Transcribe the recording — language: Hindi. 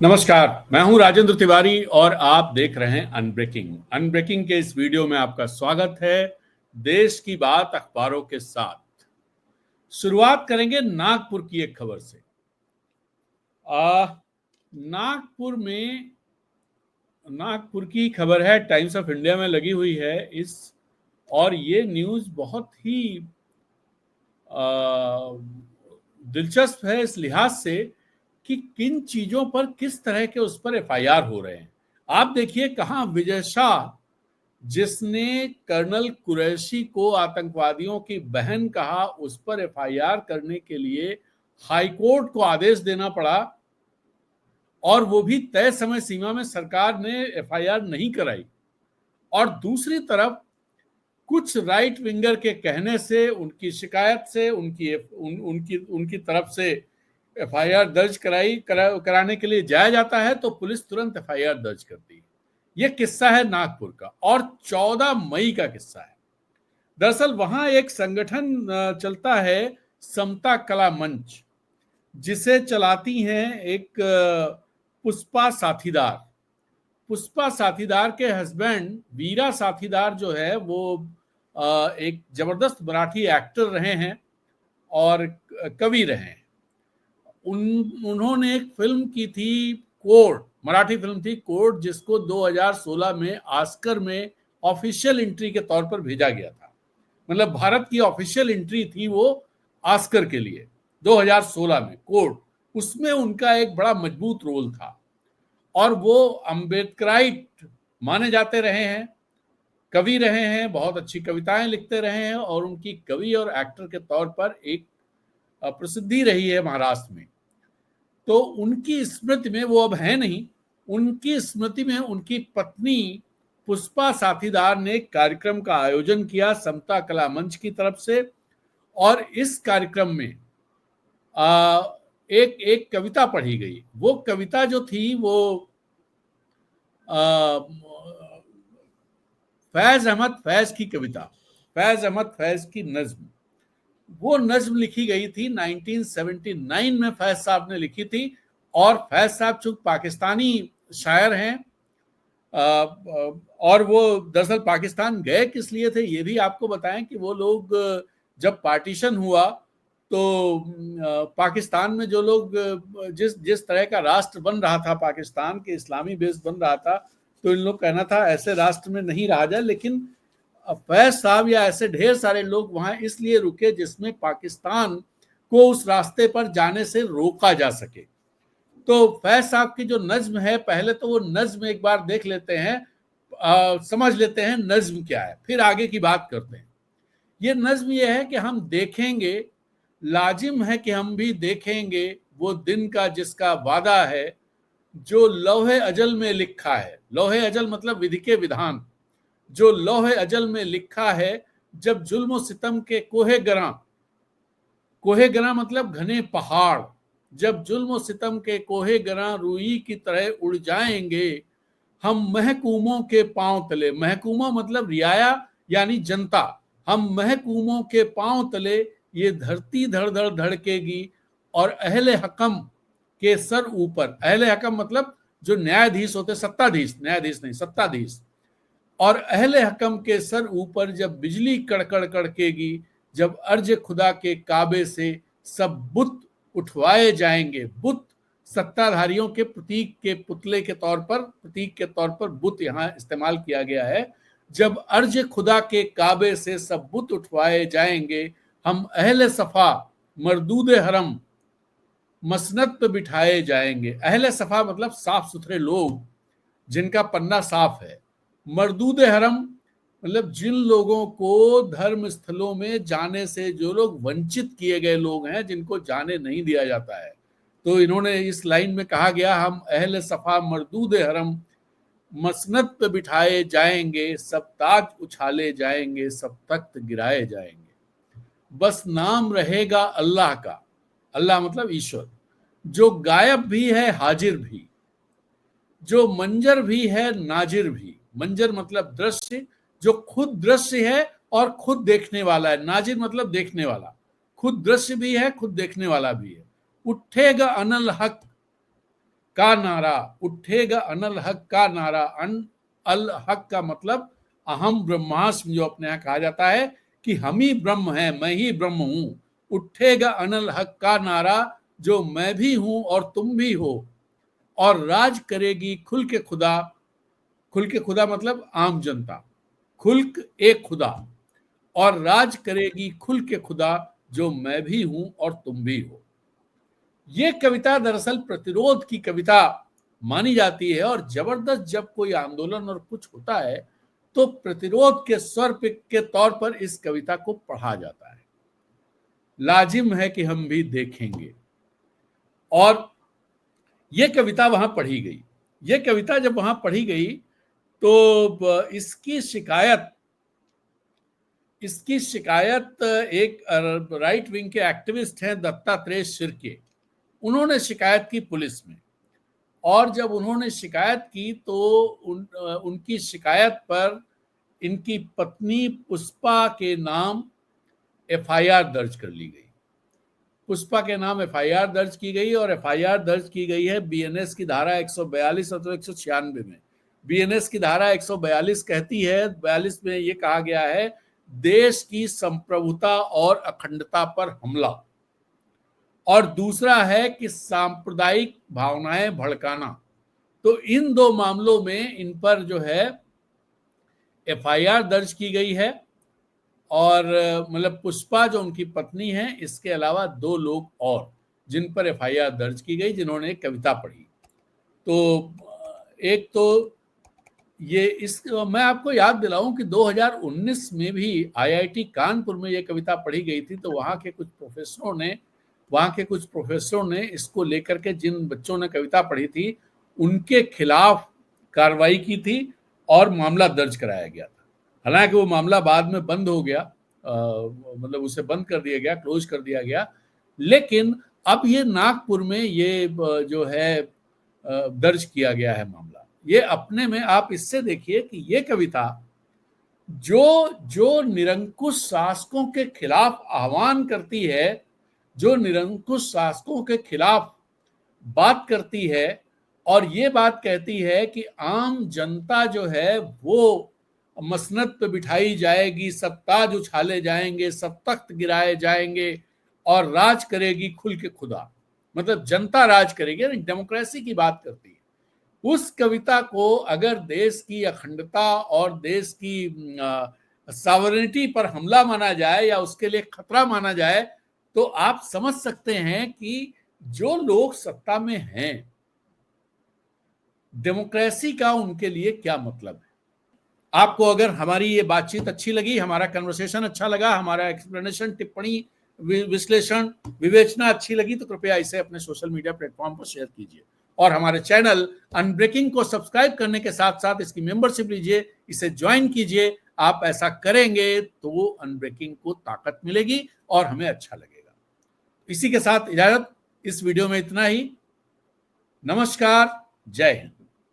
नमस्कार, मैं हूं राजेंद्र तिवारी और आप देख रहे हैं अनब्रेकिंग। अनब्रेकिंग के इस वीडियो में आपका स्वागत है। देश की बात अखबारों के साथ शुरुआत करेंगे नागपुर की एक खबर से। नागपुर की खबर है, टाइम्स ऑफ इंडिया में लगी हुई है और ये न्यूज बहुत ही दिलचस्प है इस लिहाज से कि किन चीजों पर किस तरह के उस पर एफआईआर हो रहे हैं। आप देखिए कहां विजय शाह, जिसने कर्नल कुरैशी को आतंकवादियों की बहन कहा, उस पर एफआईआर करने के लिए हाईकोर्ट को आदेश देना पड़ा और वो भी तय समय सीमा में सरकार ने एफआईआर नहीं कराई। और दूसरी तरफ कुछ राइट विंगर के कहने से, उनकी शिकायत से, उनकी तरफ से एफआईआर दर्ज कराने के लिए जाया जाता है तो पुलिस तुरंत एफआईआर दर्ज करती है। यह किस्सा है नागपुर का और 14 मई का किस्सा है। दरअसल वहां एक संगठन चलता है, समता कला मंच, जिसे चलाती हैं एक पुष्पा साथीदार। पुष्पा साथीदार के हस्बैंड वीरा साथीदार जो है वो एक जबरदस्त मराठी एक्टर रहे हैं और कवि रहे हैं। उन्होंने एक फिल्म की थी कोर्ट, मराठी फिल्म थी कोर्ट, जिसको 2016 में ऑस्कर में ऑफिशियल एंट्री के तौर पर भेजा गया था। मतलब भारत की ऑफिशियल एंट्री थी वो ऑस्कर के लिए 2016 में कोर्ट। उसमें उनका एक बड़ा मजबूत रोल था और वो अम्बेडकराइट माने जाते रहे हैं, कवि रहे हैं, बहुत अच्छी कविताएं लिखते रहे हैं और उनकी कवि और एक्टर के तौर पर एक प्रसिद्धि रही है महाराष्ट्र में। तो उनकी स्मृति में, वो अब है नहीं, उनकी स्मृति में उनकी पत्नी पुष्पा साथीदार ने एक कार्यक्रम का आयोजन किया समता कला मंच की तरफ से। और इस कार्यक्रम में एक कविता पढ़ी गई। वो कविता जो थी वो फैज अहमद फैज की कविता, फैज अहमद फैज की नज्म। वो नज्म लिखी गई थी 1979 में, फैज साहब ने लिखी थी। और फैज साहब चूंकि पाकिस्तानी शायर हैं और वो दरअसल पाकिस्तान गए किस लिए थे ये भी आपको बताएं कि वो लोग जब पार्टीशन हुआ तो पाकिस्तान में जो लोग जिस तरह का राष्ट्र बन रहा था, पाकिस्तान के इस्लामी बेस बन रहा था, तो इन लोग कहना था ऐसे राष्ट्र में नहीं रहा जाए। लेकिन फैज साहब या ऐसे ढेर सारे लोग वहां इसलिए रुके जिसमें पाकिस्तान को उस रास्ते पर जाने से रोका जा सके। तो फैज साहब की जो नज्म है, पहले तो वो नज्म एक बार देख लेते हैं, समझ लेते हैं नज्म क्या है, फिर आगे की बात करते हैं। ये नज्म ये है कि हम देखेंगे, लाजिम है कि हम भी देखेंगे वो दिन का जिसका वादा है, जो लौहे अजल में लिखा है। लौहे अजल मतलब विधि के विधान। जो लौहे अजल में लिखा है, जब जुल्म सितम के कोहे गरा मतलब घने पहाड़, जब जुल्म सितम के कोहे गरा रूई की तरह उड़ जाएंगे, हम महकूमों के पांव तले, महकूमा मतलब रियाया यानी जनता, हम महकूमों के पांव तले ये धरती धड़ धड़ धड़केगी और अहले हकम के सर ऊपर, अहले हकम मतलब जो न्यायाधीश होते, सत्ताधीश, न्यायाधीश नहीं सत्ताधीश, और अहले हकम के सर ऊपर जब बिजली कड़कड़ कड़केगी, जब अर्ज खुदा के काबे से सब बुत उठवाए जाएंगे। बुत सत्ताधारियों के प्रतीक के पुतले के तौर पर, प्रतीक के तौर पर बुत यहाँ इस्तेमाल किया गया है। जब अर्ज खुदा के काबे से सब बुत उठवाए जाएंगे, हम अहले सफा मरदूद हरम मसनद पे बिठाए जाएंगे। अहले सफा मतलब साफ सुथरे लोग जिनका पन्ना साफ है। मरदूद हरम मतलब जिन लोगों को धर्म स्थलों में जाने से, जो लोग वंचित किए गए लोग हैं, जिनको जाने नहीं दिया जाता है। तो इन्होंने इस लाइन में कहा गया, हम अहले सफा मरदूद हरम मसनद पे बिठाए जाएंगे, सब ताज उछाले जाएंगे, सब तख्त गिराए जाएंगे। बस नाम रहेगा अल्लाह का, अल्लाह मतलब ईश्वर, जो गायब भी है हाजिर भी, जो मंजर भी है नाजिर भी। मंजर मतलब दृश्य, जो खुद दृश्य है और खुद देखने वाला है। नाजिर मतलब देखने वाला, खुद दृश्य भी है खुद देखने वाला भी है। उठेगा अनल हक, का नारा, उठेगा अनल हक का नारा। अल हक का मतलब अहम ब्रह्मास्मि, जो अपने यहाँ कहा जाता है कि हम ही ब्रह्म हैं, मैं ही ब्रह्म हूं। उठेगा अनल हक का नारा, जो मैं भी हूं और तुम भी हो, और राज करेगी खुल के खुदा। खुल के खुदा मतलब आम जनता, खुल्क एक खुदा, और राज करेगी खुल के खुदा, जो मैं भी हूं और तुम भी हो। ये कविता दरअसल प्रतिरोध की कविता मानी जाती है, और जबरदस्त जब कोई आंदोलन और कुछ होता है तो प्रतिरोध के स्वर के तौर पर इस कविता को पढ़ा जाता है। लाजिम है कि हम भी देखेंगे। और ये कविता वहां पढ़ी गई। ये कविता जब वहां पढ़ी गई तो इसकी शिकायत एक राइट विंग के एक्टिविस्ट हैं दत्तात्रेय शिर्के, उन्होंने शिकायत की पुलिस में। और जब उन्होंने शिकायत की तो उनकी शिकायत पर इनकी पत्नी पुष्पा के नाम एफआईआर दर्ज कर ली गई। पुष्पा के नाम एफआईआर दर्ज की गई, और एफआईआर दर्ज की गई है बीएनएस की धारा 142 और 196 में। बीएनएस की धारा 142 कहती है, 42 में ये कहा गया है, देश की संप्रभुता और अखंडता पर हमला। और दूसरा है कि सांप्रदायिक भावनाएं भड़काना। तो इन दो मामलों में इन पर जो है एफआईआर दर्ज की गई है। और मतलब पुष्पा जो उनकी पत्नी है, इसके अलावा 2 लोग और जिन पर एफआईआर दर्ज की गई, जिन्होंने एक कविता पढ़ी। तो एक तो मैं आपको याद दिलाऊं कि 2019 में भी आईआईटी कानपुर में ये कविता पढ़ी गई थी। तो वहाँ के कुछ प्रोफेसरों ने इसको लेकर के, जिन बच्चों ने कविता पढ़ी थी उनके खिलाफ कार्रवाई की थी और मामला दर्ज कराया गया था। हालांकि वो मामला बाद में बंद हो गया, मतलब उसे बंद कर दिया गया, क्लोज कर दिया गया। लेकिन अब ये नागपुर में ये जो है दर्ज किया गया है मामला। ये अपने में आप इससे देखिए कि ये कविता जो निरंकुश शासकों के खिलाफ आह्वान करती है, जो निरंकुश शासकों के खिलाफ बात करती है, और ये बात कहती है कि आम जनता जो है वो मसनद पे बिठाई जाएगी, सब ताज उछाले जाएंगे, सब तख्त गिराए जाएंगे, और राज करेगी खुल के खुदा। मतलब जनता राज करेगी, डेमोक्रेसी की बात करती है। उस कविता को अगर देश की अखंडता और देश की सॉवरेनिटी पर हमला माना जाए या उसके लिए खतरा माना जाए, तो आप समझ सकते हैं कि जो लोग सत्ता में हैं, डेमोक्रेसी का उनके लिए क्या मतलब है। आपको अगर हमारी ये बातचीत अच्छी लगी, हमारा कन्वर्सेशन अच्छा लगा, हमारा एक्सप्लेनेशन, टिप्पणी, विश्लेषण, विवेचना अच्छी लगी, तो कृपया इसे अपने सोशल मीडिया प्लेटफॉर्म पर शेयर कीजिए। और हमारे चैनल अनब्रेकिंग को सब्सक्राइब करने के साथ साथ इसकी मेंबरशिप लीजिए, इसे ज्वाइन कीजिए। आप ऐसा करेंगे तो अनब्रेकिंग को ताकत मिलेगी और हमें अच्छा लगेगा। इसी के साथ इजाजत, इस वीडियो में इतना ही। नमस्कार, जय हिंद।